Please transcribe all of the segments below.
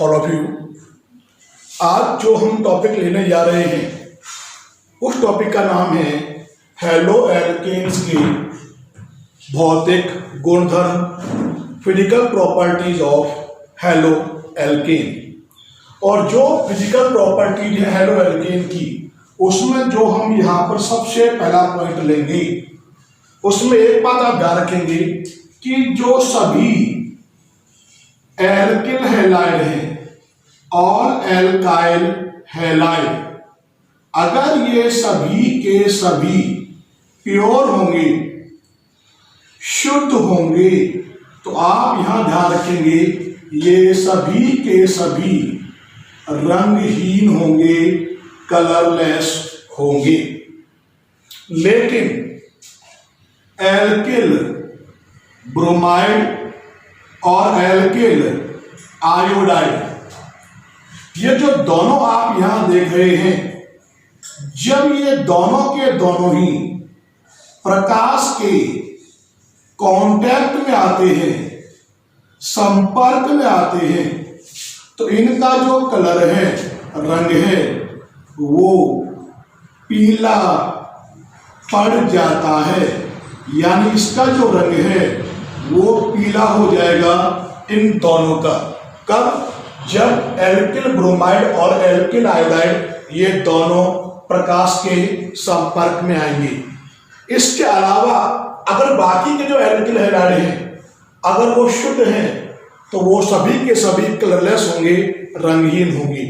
All of you. आज जो हम टॉपिक लेने जा रहे हैं उस टॉपिक का नाम है हैलो एल्केन्स की भौतिक गुणधर्म, physical properties of haloalkane. और जो फिजिकल प्रॉपर्टीज है हैलो एल्केन की, उसमें जो हम यहाँ पर सबसे पहला पॉइंट लेंगे, उसमें एक बात आप ध्यान रखेंगे कि जो सभी एल्किल हैलाइड हैं और एल्काइल हैलाइड, अगर ये सभी के सभी प्योर होंगे, शुद्ध होंगे, तो आप यहां ध्यान रखेंगे ये सभी के सभी रंगहीन होंगे, कलरलेस होंगे। लेकिन एल्किल ब्रोमाइड और एल्किल आयोडाइड, ये जो दोनों आप यहां देख रहे हैं, जब ये दोनों के दोनों ही प्रकाश के कांटेक्ट में आते हैं, संपर्क में आते हैं, तो इनका जो कलर है, रंग है, वो पीला पड़ जाता है। यानी इसका जो रंग है वो पीला हो जाएगा इन दोनों का। कब? जब एल्किल ब्रोमाइड और एल्किल आयोडाइड ये दोनों प्रकाश के संपर्क में आएंगे। इसके अलावा अगर बाकी के जो एल्किल हैलाइड हैं, अगर वो शुद्ध हैं, तो वो सभी के सभी कलरलेस होंगे, रंगहीन होंगे।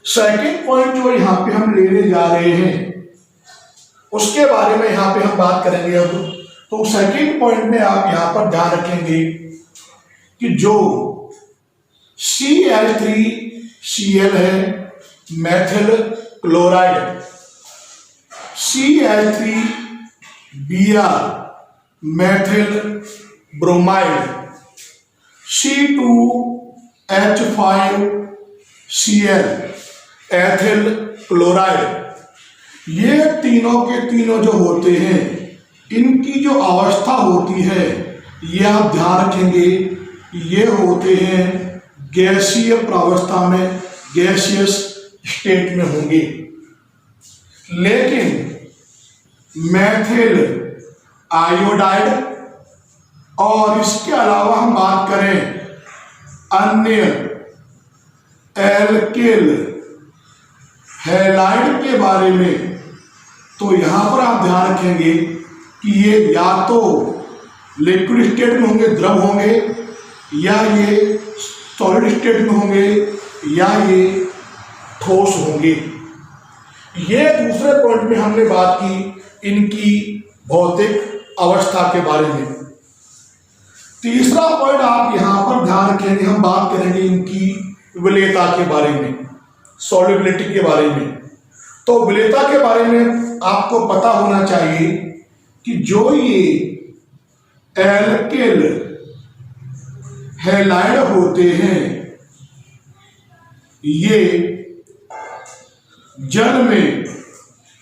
सेकेंड पॉइंट जो यहाँ पे हम लेने जा रहे हैं, उसके बारे में यहाँ पे हम बात करेंगे अब। तो सेकेंड पॉइंट में आप यहाँ पर ध्यान रखेंगे कि जो CH3Cl है, methyl chloride, CH3Br methyl bromide, C2H5Cl ethyl chloride, ये तीनों के तीनों जो होते हैं, इनकी जो अवस्था होती है, ये आप ध्यान रखेंगे, ये होते हैं गैसीय प्रावस्था में, गैसियस स्टेट में होंगे। लेकिन मेथिल आयोडाइड और इसके अलावा हम बात करें अन्य एल्किल हैलाइड के बारे में, तो यहां पर आप ध्यान रखेंगे कि ये या तो लिक्विड स्टेट में होंगे, द्रव होंगे, या ये सॉलिड स्टेट में होंगे, या ये ठोस होंगे। ये दूसरे पॉइंट में हमने बात की इनकी भौतिक अवस्था के बारे में। तीसरा पॉइंट आप यहां पर ध्यान रखेंगे, हम बात करेंगे इनकी विलेयता के बारे में, सॉल्युबिलिटी के बारे में। तो विलेयता के बारे में आपको पता होना चाहिए कि जो ये एल्किल हैलाइड होते हैं, ये जल में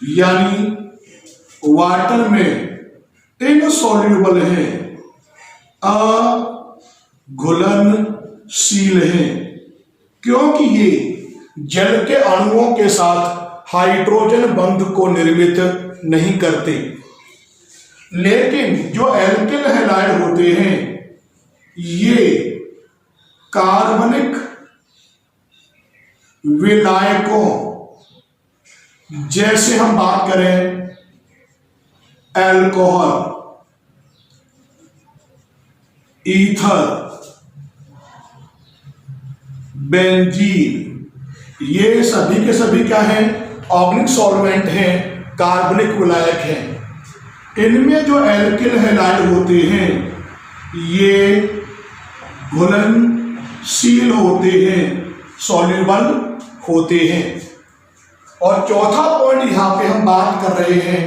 यानी वाटर में इनसॉल्युबल हैं, अघुलनशील हैं, क्योंकि ये जल के अणुओं के साथ हाइड्रोजन बंध को निर्मित नहीं करते। लेकिन जो एल्किल हैलाइड होते हैं, ये कार्बनिक विलायकों, जैसे हम बात करें अल्कोहल, ईथर, बेंजीन, ये सभी के सभी क्या हैं? ऑर्गेनिक सॉल्वेंट हैं, कार्बनिक विलायक हैं। इनमें जो एल्किल हैलाइड होते हैं, ये घुलनशील होते हैं, सॉल्युबल होते हैं। और चौथा पॉइंट यहाँ पे हम बात कर रहे हैं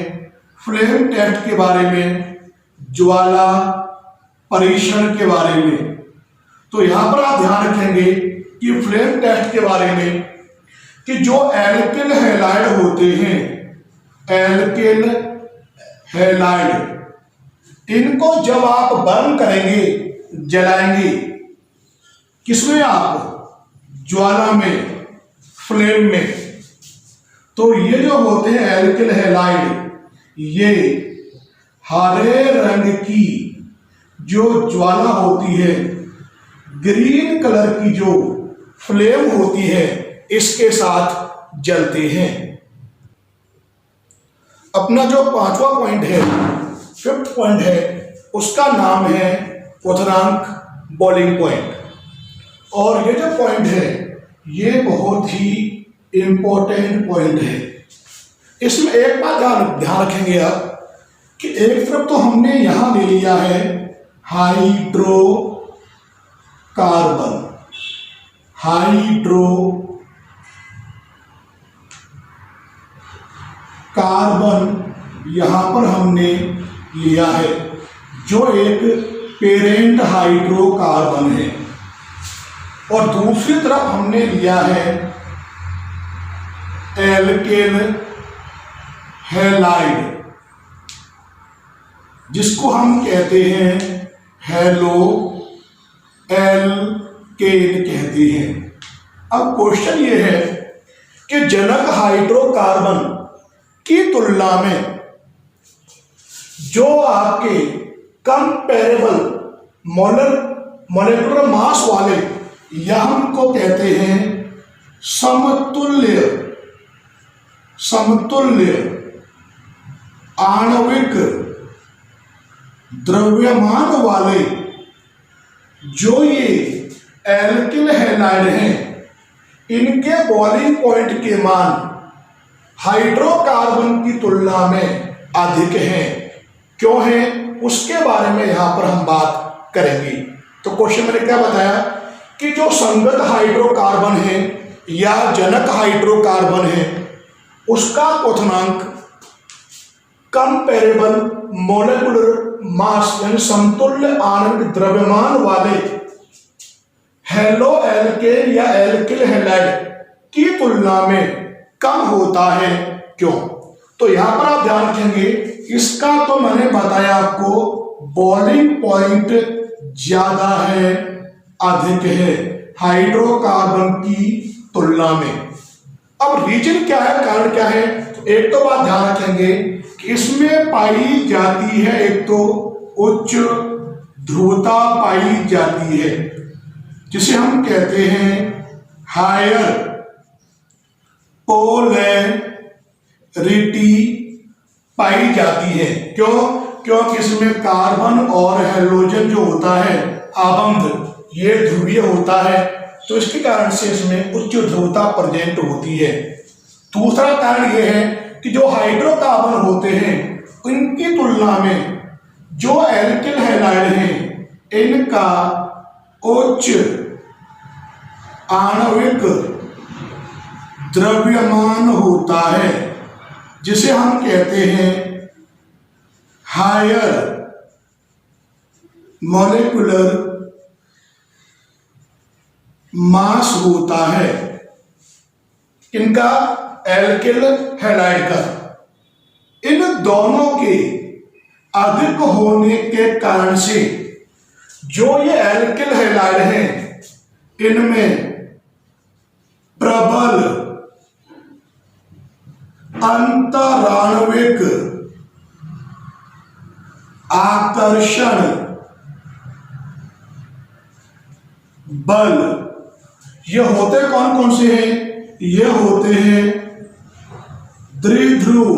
फ्लेम टेस्ट के बारे में, ज्वाला परीक्षण के बारे में। तो यहाँ पर आप ध्यान रखेंगे कि फ्लेम टेस्ट के बारे में कि जो एल्किल हैलाइड होते हैं, एल्किल हैलाइड, इनको जब आप बर्न करेंगे, जलाएंगे, किसमें? आप ज्वाला में, फ्लेम में। तो ये जो होते हैं एल्किल हैलाइड, ये हरे रंग की जो ज्वाला होती है, ग्रीन कलर की जो फ्लेम होती है, इसके साथ जलते हैं। अपना जो पांचवा पॉइंट है, फिफ्थ पॉइंट है, उसका नाम है क्वथनांक, बॉइलिंग पॉइंट। और ये जो पॉइंट है ये बहुत ही इंपॉर्टेंट पॉइंट है। इसमें एक बात ध्यान रखेंगे आप कि एक तरफ तो हमने यहां ले लिया है हाइड्रोकार्बन, यहां पर हमने लिया है, जो एक पेरेंट हाइड्रोकार्बन है। और दूसरी तरफ हमने लिया है एल्केन हैलाइड, जिसको हम कहते हैं हेलो एल्केन कहते हैं। अब क्वेश्चन ये है कि जनक हाइड्रोकार्बन की तुलना में जो आपके कंपेरेबल मॉलिक्यूलर मास वाले, या हमको कहते हैं समतुल्य आणविक द्रव्यमान वाले जो ये एल्किल हैलाइड हैं, इनके बॉइलिंग पॉइंट के मान हाइड्रोकार्बन की तुलना में अधिक हैं। क्यों है, उसके बारे में यहां पर हम बात करेंगे। तो क्वेश्चन मैंने क्या बताया कि जो संगत हाइड्रोकार्बन है या जनक हाइड्रोकार्बन है, उसका क्वथनांक कंपेरेबल मॉलिक्यूलर मास यानी समतुल्य आणविक द्रव्यमान वाले हेलो एल्केन या एल्किल हैलाइड की तुलना में कम होता है। क्यों? तो यहां पर आप ध्यान रखेंगे, इसका तो मैंने बताया आपको बॉइलिंग पॉइंट ज्यादा है, अधिक है हाइड्रोकार्बन की तुलना में। अब रीजन क्या है, कारण क्या है? तो एक तो बात ध्यान रखेंगे कि इसमें पाई जाती है, एक तो उच्च ध्रुवता पाई जाती है, जिसे हम कहते हैं हायर पोलैरिटी पाई जाती है। क्यों? क्योंकि इसमें कार्बन और हैलोजन जो होता है आबंध, ये ध्रुवीय होता है, तो इसके कारण से इसमें उच्च ध्रुवता प्रेजेंट होती है। दूसरा कारण यह है कि जो हाइड्रोकार्बन होते हैं उनकी तुलना में जो एल्किल हैलाइड हैं, इनका उच्च आणविक द्रव्यमान होता है, जिसे हम कहते हैं हायर मॉलिक्यूलर मास होता है इनका, एल्किल हैलाइड का। इन दोनों के अधिक होने के कारण से जो ये एल्किल हैलाइड हैं, इनमें प्रबल अंतराण्विक आकर्षण बल, ये होते कौन कौन से हैं? ये होते हैं द्विध्रुव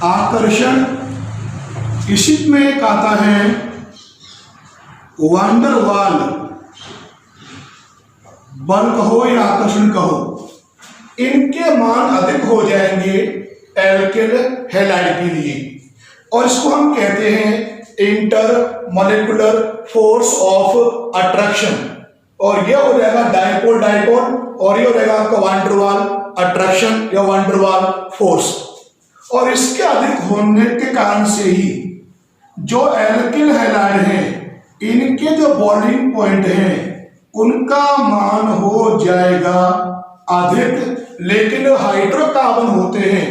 आकर्षण। इसी में एक आता है वांडरवाल बल कहो या आकर्षण कहो, इनके मान अधिक हो जाएंगे एल्किल हैलाइड के लिए, और इसको हम कहते हैं inter molecular force of attraction. और ये हो जाएगा डाइपोल डाइपोल, और ये हो जाएगा आपका वांडरवाल अट्रैक्शन या वांडरवाल फोर्स। और इसके अधिक होने के कारण से ही जो एल्किल हैलाइड हैं, इनके जो बॉइलिंग पॉइंट हैं उनका मान हो जाएगा अधिक। लेकिन हाइड्रोकार्बन होते हैं,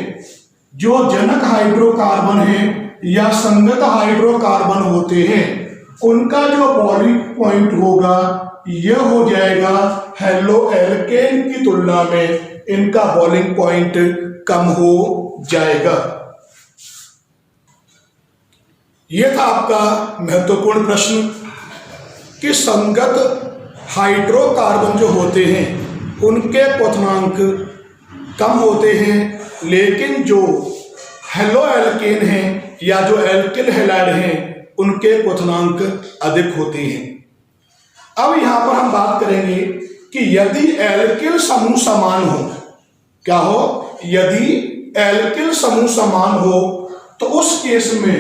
जो जनक हाइड्रोकार्बन हैं या संगत हाइड्रोकार्बन होते हैं, उनका जो बॉइलिंग पॉइंट होगा यह हो जाएगा हेलो एल्केन की तुलना में इनका बॉइलिंग पॉइंट कम हो जाएगा। यह था आपका महत्वपूर्ण प्रश्न कि संगत हाइड्रोकार्बन जो होते हैं उनके क्वथनांक कम होते हैं, लेकिन जो हेलो एल्केन हैं या जो एल्किल हैलाइड हैं उनके क्वथनांक अधिक होते हैं। अब यहां पर हम बात करेंगे कि यदि एल्किल समूह समान हो, क्या हो, यदि एल्किल समूह समान हो तो उस केस में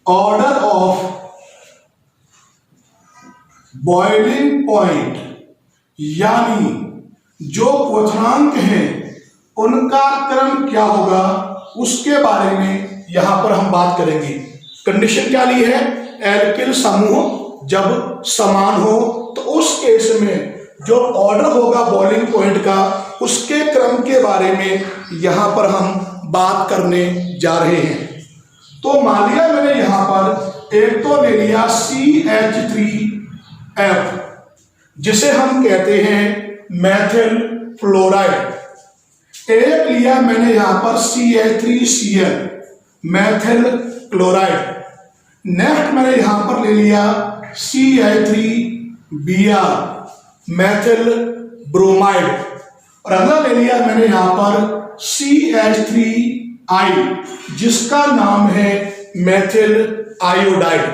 ऑर्डर ऑफ बॉइलिंग पॉइंट यानी जो क्वथनांक हैं उनका क्रम क्या होगा उसके बारे में यहां पर हम बात करेंगे। कंडीशन क्या ली है, एल्किल समूह जब समान हो तो उस केस में जो ऑर्डर होगा बॉइलिंग पॉइंट का उसके क्रम के बारे में यहां पर हम बात करने जा रहे हैं। तो मान लिया मैंने यहां पर एक तो ले लिया CH3F जिसे हम कहते हैं मेथिल फ्लोराइड, एक लिया मैंने यहां पर CH3Cl मेथिल क्लोराइड, नेक्स्ट मैंने यहां पर ले लिया CH3Br मेथिल ब्रोमाइड और अगला ले लिया मैंने यहां पर CH3I जिसका नाम है मेथिल आयोडाइड।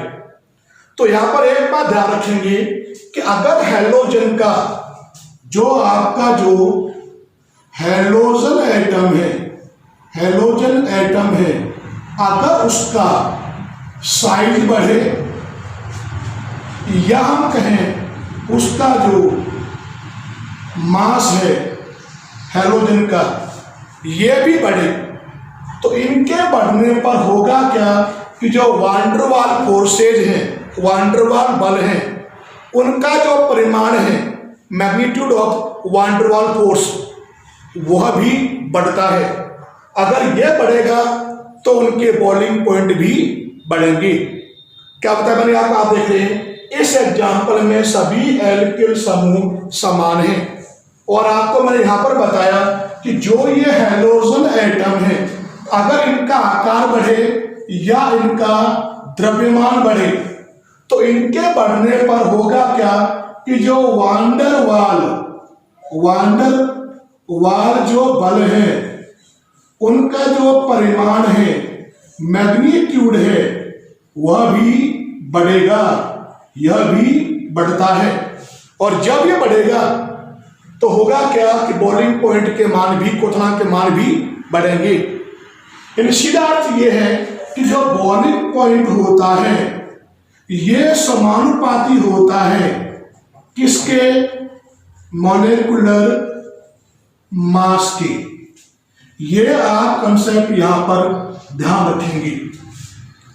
तो यहां पर एक बात ध्यान रखेंगे कि अगर हैलोजन का जो आपका जो हैलोजन एटम है अगर उसका साइज बढ़े या हम कहें उसका जो मास है हैलोजन का ये भी बढ़े तो इनके बढ़ने पर होगा क्या कि जो वांडरवाल फोर्सेज हैं, वांडरवाल बल हैं, उनका जो परिमाण है मैग्नीट्यूड ऑफ वांडरवाल फोर्स वह भी बढ़ता है। अगर यह बढ़ेगा तो उनके बॉइलिंग पॉइंट भी बढ़ेंगे। क्या बताया मैंने आपको, आप देख रहे हैं इस एग्जाम्पल में सभी एल्किल समूह समान हैं और आपको मैंने यहां पर बताया कि जो ये हैलोजन एटम है अगर इनका आकार बढ़े या इनका द्रव्यमान बढ़े तो इनके बढ़ने पर होगा क्या कि जो वांडरवाल जो बल है उनका जो परिमाण है मैग्नीट्यूड है वह भी बढ़ेगा, यह भी बढ़ता है। और जब यह बढ़ेगा तो होगा क्या कि बॉइलिंग पॉइंट के मान भी, क्वथनांक के मान भी बढ़ेंगे। इन सीधा अर्थ यह है कि जो बॉइलिंग पॉइंट होता है यह समानुपाती होता है किसके, मॉलिक्यूलर मास के। ये आप कंसेप्ट यहां पर ध्यान रखेंगे।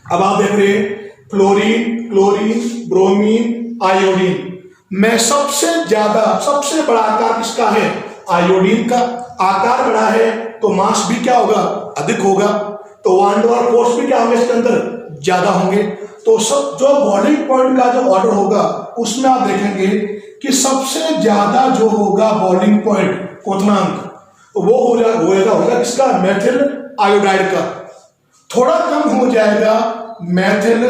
अब आप देख रहे हैं फ्लोरीन, क्लोरीन, ब्रोमीन, आयोडीन में सबसे बड़ा आकार किसका है, आयोडीन का। आकार बड़ा है तो मास भी क्या होगा, अधिक होगा, तो वांडरवाल फोर्स भी क्या होंगे इसके अंदर, ज्यादा होंगे। तो सब जो बॉइलिंग पॉइंट का जो ऑर्डर होगा उसमें आप देखेंगे कि सबसे ज्यादा जो होगा बॉइलिंग पॉइंट क्वथनांक वो होगा किसका, मेथिल आयोडाइड का। थोड़ा कम हो जाएगा मेथिल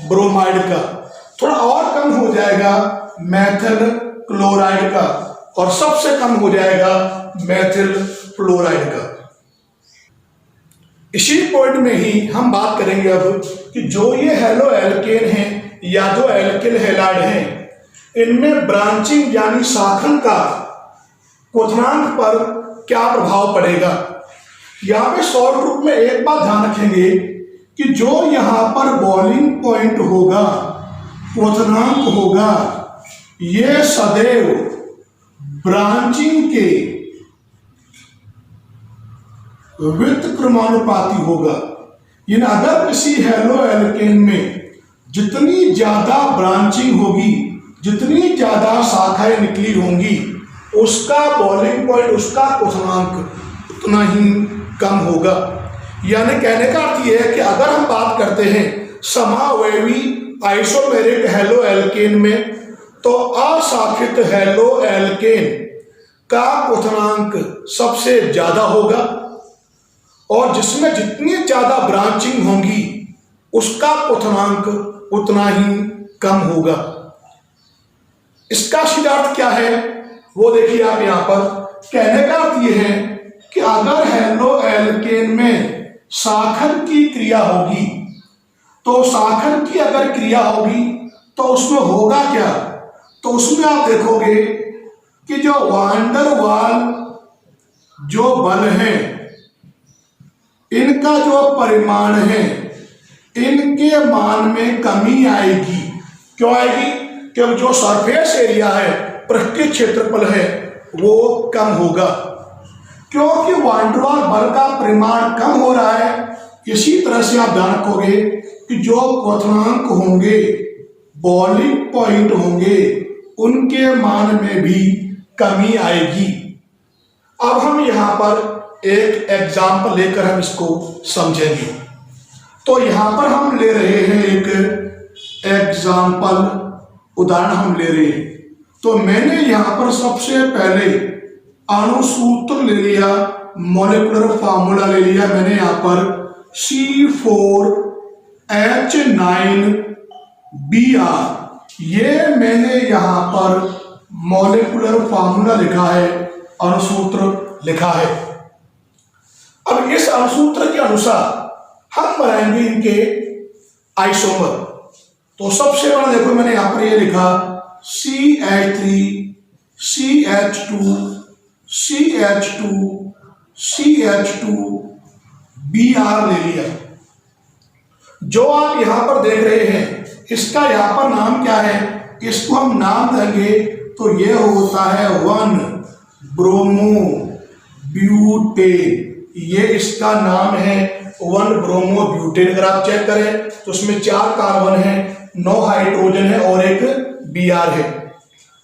ब्रोमाइड का, थोड़ा और कम हो जाएगा मेथिल क्लोराइड का और सबसे कम हो जाएगा मेथिल फ्लोराइड का। इसी पॉइंट में ही हम बात करेंगे अब कि जो ये हेलो एल्केन हैं या जो एल्किल हैलाइड हैं इनमें ब्रांचिंग यानी शाखन का क्वथनांक पर क्या प्रभाव पड़ेगा। यहां पे शॉर्ट रूप में एक बात ध्यान रखेंगे कि जो यहां पर बॉइलिंग पॉइंट होगा, क्वथनांक होगा, ये सदैव ब्रांचिंग के व्युत्क्रमानुपाती होगा। यानी अगर किसी हेलो एल्केन में जितनी ज्यादा ब्रांचिंग होगी, जितनी ज्यादा शाखाएं निकली होंगी, उसका बॉइलिंग पॉइंट, उसका क्वथनांक उतना ही कम होगा। यानी कहने का अर्थ यह है कि अगर हम बात करते हैं समावयवी आइसोमेरिक हेलो एल्केन में तो अशाखित हेलो एल्केन का क्वथनांक सबसे ज्यादा होगा और जिसमें जितनी ज्यादा ब्रांचिंग होंगी उसका क्वथनांक उतना ही कम होगा। इसका सीधा अर्थ क्या है वो देखिए आप यहां पर। कहने का अर्थ यह है कि अगर हेलो एल्केन में शाखन की क्रिया होगी तो शाखन की अगर क्रिया होगी तो उसमें होगा क्या, तो उसमें आप देखोगे कि जो वान डर वाल जो बल है इनका जो परिमाण है इनके मान में कमी आएगी। क्यों आएगी? क्योंकि जो सरफेस एरिया है, पृष्ठीय क्षेत्रफल है, वो कम होगा क्योंकि वान डर वाल बल का परिमाण कम हो रहा है। इसी तरह से आप ध्यान रखोगे कि जो क्वथनांक होंगे, बॉइलिंग पॉइंट होंगे, उनके मान में भी कमी आएगी। अब हम यहां पर एक एग्जाम्पल लेकर हम इसको समझेंगे। तो यहां पर हम ले रहे हैं एक एग्जाम्पल, उदाहरण हम ले रहे हैं। तो मैंने यहां पर सबसे पहले अणुसूत्र ले लिया, मॉलिक्यूलर फार्मूला ले लिया मैंने यहां पर C4H9Br। ये मैंने यहां पर मॉलिक्यूलर फार्मूला लिखा है, अणुसूत्र लिखा है। अब इस अणुसूत्र के अनुसार हम बनाएंगे इनके आइसोमर। तो सबसे बड़ा देखो मैंने यहां पर ये लिखा CH3 CH2 CH2 CH2 Br ले लिया। जो आप यहां पर देख रहे हैं इसका यहां पर नाम क्या है, इसको हम नाम देंगे तो ये होता है 1 ब्रोमो ब्यूटेन। ये इसका नाम है 1 ब्रोमो ब्यूटेन। अगर आप चेक करें तो उसमें 4 कार्बन है, 9 हाइड्रोजन है और एक Br है।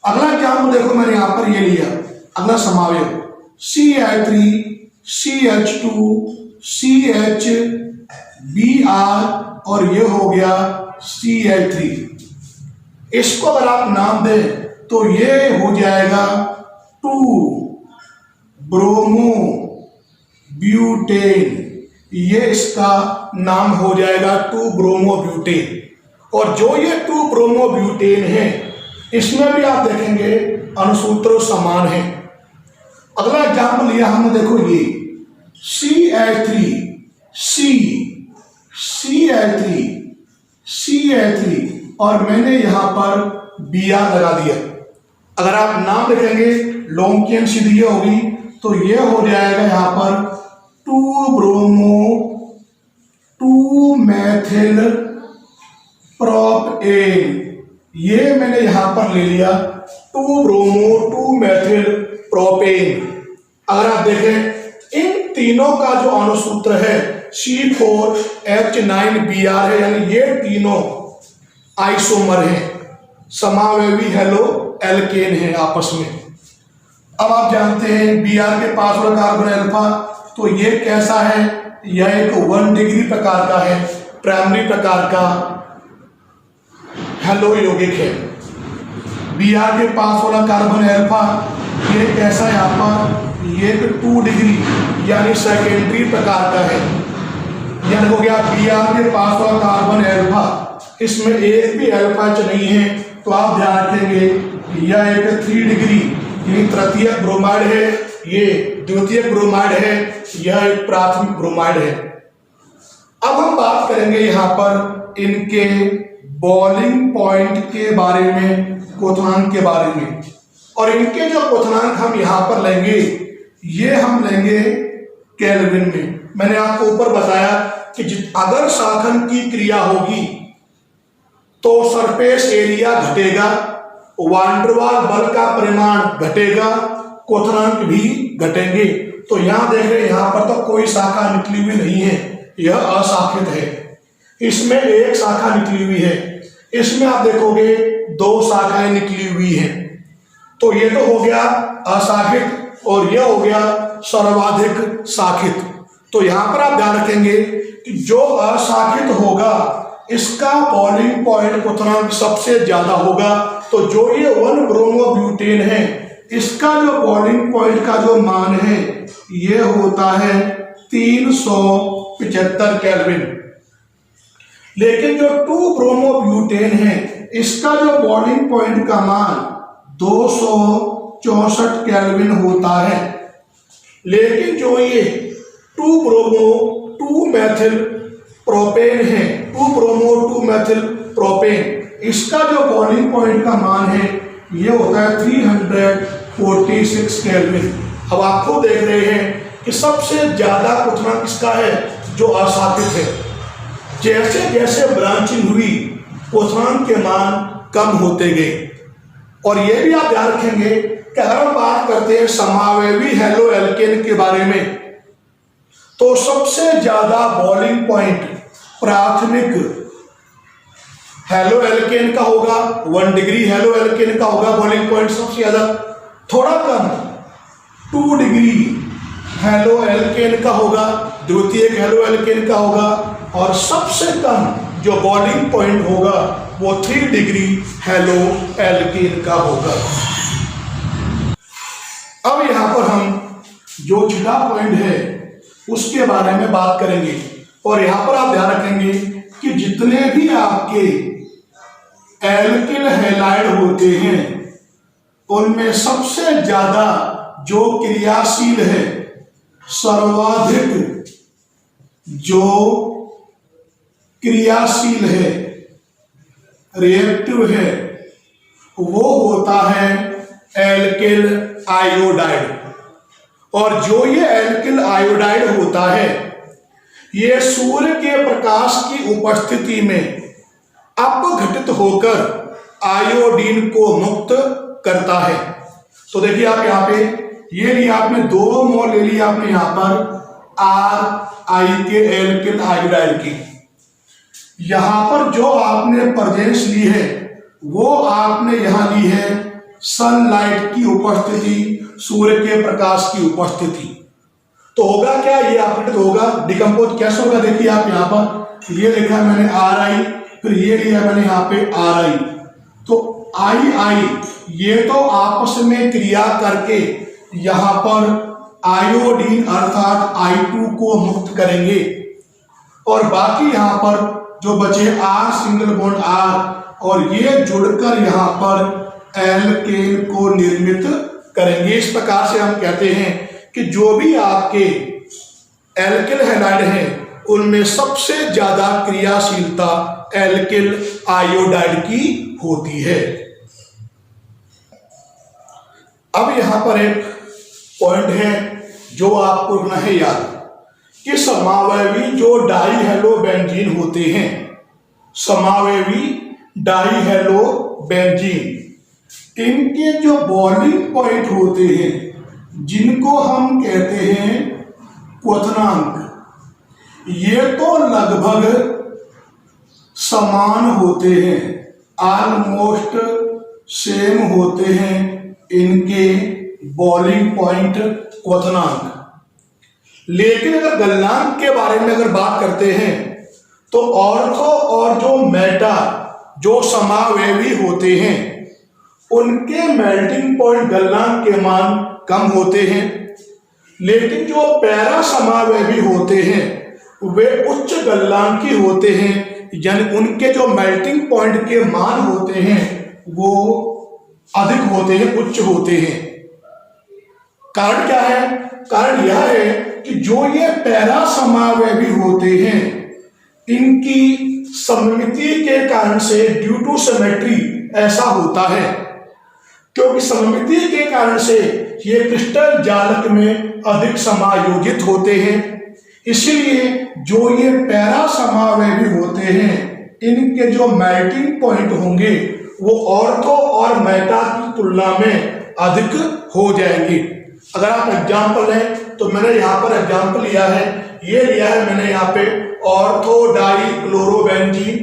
अगला एग्जाम्पल देखो मैंने यहां पर ये लिया, अगला समावेश CH3 CH2 CHBr और ये हो गया CH3। इसको अगर आप नाम दें तो ये हो जाएगा 2 ब्रोमो ब्यूटेन। ये इसका नाम हो जाएगा 2 ब्रोमो ब्यूटेन। और जो ये 2 ब्रोमो ब्यूटेन है इसमें भी आप देखेंगे अणुसूत्र समान है। अगला एग्जाम्पल लिया हमने, देखो ये CH3 CH3 और मैंने यहां पर Br लगा दिया। अगर आप नाम लिखेंगे लॉन्ग चेन सीधी ये होगी तो ये हो जाएगा यहां पर 2 ब्रोमो 2 मैथिल प्रोपेन। ये मैंने यहां पर ले लिया 2 ब्रोमो 2 मैथिल प्रोपेन। अगर आप देखें इन तीनों का जो अणुसूत्र है C4H9Br है, यानी ये तीनों आइसोमर हैं, समावेवी हेलो एल्केन है आपस में। अब आप जानते हैं Br के पास वाला कार्बन अल्फा, तो ये कैसा है, यह एक 1 डिग्री प्रकार का है, प्राइमरी प्रकार का हेलो यौगिक है। Br के पास वाला कार्बन अल्फा ये कैसा है यहाँ पर, ये 2 डिग्री यानी सेकेंडरी प्रकार का है। यानी हो गया Br के पास वाला कार्बन अल्फा, इसमें एक भी अल्फा नहीं है, तो आप ध्यान रखेंगे यह एक 3 डिग्री यानी तृतीयक ब्रोमाइड है, ये द्वितीयक ब्रोमाइड है, यह एक प्राथमिक ब्रोमाइड है। अब हम बात करेंगे यहाँ पर इनके बॉइलिंग पॉइंट के बारे में, क्वथनांक के बारे में। और इनके जो क्वथनांक हम यहाँ पर लेंगे ये हम लेंगे केल्विन में। मैंने आपको ऊपर बताया कि अगर शाखन की क्रिया होगी तो सरफेस एरिया घटेगा, वान डर वाल बल का परिमाण घटेगा, क्वथनांक भी घटेंगे। तो यहां देख रहे हैं यहां पर तो कोई शाखा निकली हुई नहीं है, यह अशाखित है। इसमें एक शाखा निकली हुई है, इसमें आप देखोगे 2 शाखाएं निकली हुई हैं। तो ये तो हो गया अशाखित और यह हो गया सर्वाधिक शाखित। तो यहां पर आप ध्यान रखेंगे कि जो अशाखित होगा इसका बॉइलिंग पॉइंट क्वथनांक सबसे ज्यादा होगा। तो जो ये 1 ब्रोमोब्यूटेन है, इसका जो बॉइलिंग पॉइंट का जो मान है ये होता है 375 केल्विन। लेकिन जो 2 ब्रोमोब्यूटेन है, इसका जो बॉइलिंग पॉइंट का मान 264 केल्विन होता है। लेकिन जो ये 2 ब्रोमो 2 मेथिल प्रोपेन है, 2 ब्रोमो 2 मेथिल प्रोपेन, इसका जो बॉइलिंग पॉइंट का मान है ये होता है 346 केल्विन। अब आप खुद देख रहे हैं कि सबसे ज्यादा क्वथनांक किसका है, जो असातित है। जैसे जैसे ब्रांचिंग हुई क्वथनांक के मान कम होते गए। और यह भी आप ध्यान रखेंगे कि अगर हम बात करते हैं समावयवी हेलो एल्केन के बारे में, तो सबसे ज्यादा बॉइलिंग पॉइंट प्राथमिक हेलो एल्केन का होगा, 1 डिग्री हेलो एल्केन का होगा बॉइलिंग पॉइंट सबसे ज्यादा। थोड़ा कम 2 डिग्री हेलो एल्केन का होगा, द्वितीयक हेलो एल्केन का होगा। और सबसे कम जो बॉइलिंग पॉइंट होगा वो 3 डिग्री हेलो एल्केन का होगा। अब यहां पर हम जो छठा पॉइंट है उसके बारे में बात करेंगे। और यहां पर आप ध्यान रखेंगे कि जितने भी आपके एल्किल हैलाइड होते हैं उनमें सबसे ज्यादा जो क्रियाशील है, सर्वाधिक जो क्रियाशील है, रिएक्टिव है, वो होता है एल्किल आयोडाइड। और जो ये एल्किल आयोडाइड होता है ये सूर्य के प्रकाश की उपस्थिति में अपघटित होकर आयोडीन को मुक्त करता है। तो देखिए आप यहाँ पे ये लिया आपने 2 मोल ले लिया आपने यहाँ पर RI के एल्किल आयोडाइड की। यहां पर जो आपने प्रेजेंस ली है वो आपने यहां ली है सनलाइट की उपस्थिति, सूर्य के प्रकाश की उपस्थिति। तो होगा क्या, ये अपघटित होगा, डिकम्पोज कैसे होगा। देखिए आप यहाँ पर ये लिखा है मैंने RI, फिर ये लिया मैंने यहाँ पे RI। तो II ये तो आपस में क्रिया करके यहां पर आयोडीन अर्थात I2 को मुक्त करेंगे। और बाकी यहां पर जो बचे R सिंगल बॉन्ड R और ये जुड़कर यहां पर एल्केन को निर्मित करेंगे। इस प्रकार से हम कहते हैं कि जो भी आपके एल्किल हैलाइड हैं उनमें सबसे ज्यादा क्रियाशीलता एल्किल आयोडाइड की होती है। अब यहां पर एक पॉइंट है जो आपको रखना है याद कि समावयवी जो डाइहेलोबेंजीन होते हैं, समावयवी डाइहेलोबेंजीन, इनके जो बॉइलिंग पॉइंट होते हैं जिनको हम कहते हैं क्वथनांक, ये तो लगभग समान होते हैं, ऑलमोस्ट सेम होते हैं इनके बॉइलिंग पॉइंट क्वथनांक। लेकिन अगर गलनांक के बारे में अगर बात करते हैं तो ऑर्थो और जो मेटा जो समावयवी होते हैं उनके मेल्टिंग पॉइंट गलनांक के मान कम होते हैं। लेकिन जो पैरा समावयवी होते हैं वे उच्च गलनांकी होते हैं, यानी उनके जो मेल्टिंग पॉइंट के मान होते हैं वो अधिक होते हैं, उच्च होते हैं। कारण क्या है? कारण यह है कि जो ये पैरा समावयवी होते हैं इनकी सममिति के कारण से, ड्यू टू सिमेट्री, ऐसा होता है क्योंकि सममिति के कारण से ये क्रिस्टल जालक में अधिक समायोजित होते हैं। इसलिए जो ये पैरा समावयवी होते हैं इनके जो मेल्टिंग पॉइंट होंगे वो ऑर्थो और मेटा की तुलना में अधिक हो जाएंगे। अगर आप एग्जाम्पल लें तो मैंने यहाँ पर एग्जाम्पल लिया है, ये लिया है मैंने यहाँ पे ऑर्थो डाई क्लोरोबेंजीन,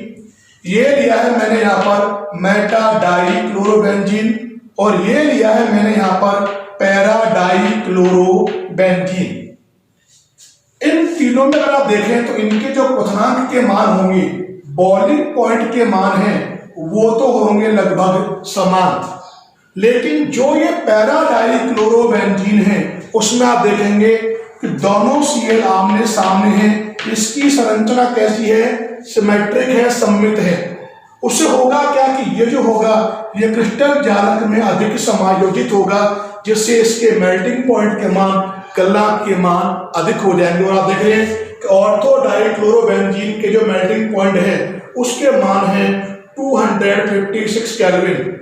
ये लिया है मैंने यहाँ पर मेटा डाई क्लोरोबेंजीन और ये लिया है मैंने यहाँ पर पैरा डाई क्लोरोबेंजीन। इन तीनों में अगर आप देखें तो इनके जो क्वथनांक के मान होंगे बॉइलिंग पॉइंट के मान हैं वो तो होंगे लगभग समान, लेकिन जो ये पैरा डाइक्लोरोबेंजीन है उसमें आप देखेंगे कि दोनों Cl आमने सामने हैं। इसकी संरचना कैसी है? सिमेट्रिक है, सममित है। उससे होगा क्या कि ये जो होगा ये क्रिस्टल जालक में अधिक समायोजित होगा, जिससे इसके मेल्टिंग पॉइंट के मान, गलनांक के मान अधिक हो जाएंगे। और आप देख रहे हैं कि ऑर्थो डाइक्लोरोबेंजीन के जो मेल्टिंग पॉइंट है उसके मान है 256 केल्विन,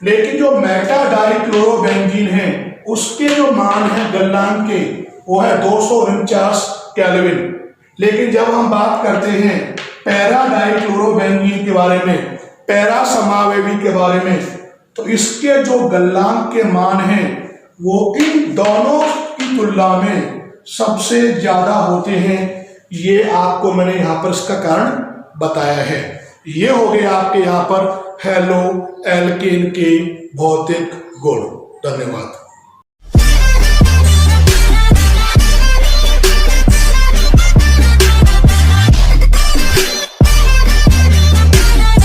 लेकिन जो मेटा डाइक्लोरोबेंजीन है उसके जो मान है गलनांक के वो है 249 केल्विन। लेकिन जब हम बात करते हैं पैरा डाइक्लोरोबेंजीन के बारे में, पैरा समावेवी के बारे में, तो इसके जो गलनांक के मान हैं वो इन दोनों की तुलना में सबसे ज्यादा होते हैं। ये आपको मैंने यहाँ पर इसका कारण बताया है। ये हो गए आपके यहाँ पर हेलो एल्केन के भौतिक गुण। धन्यवाद।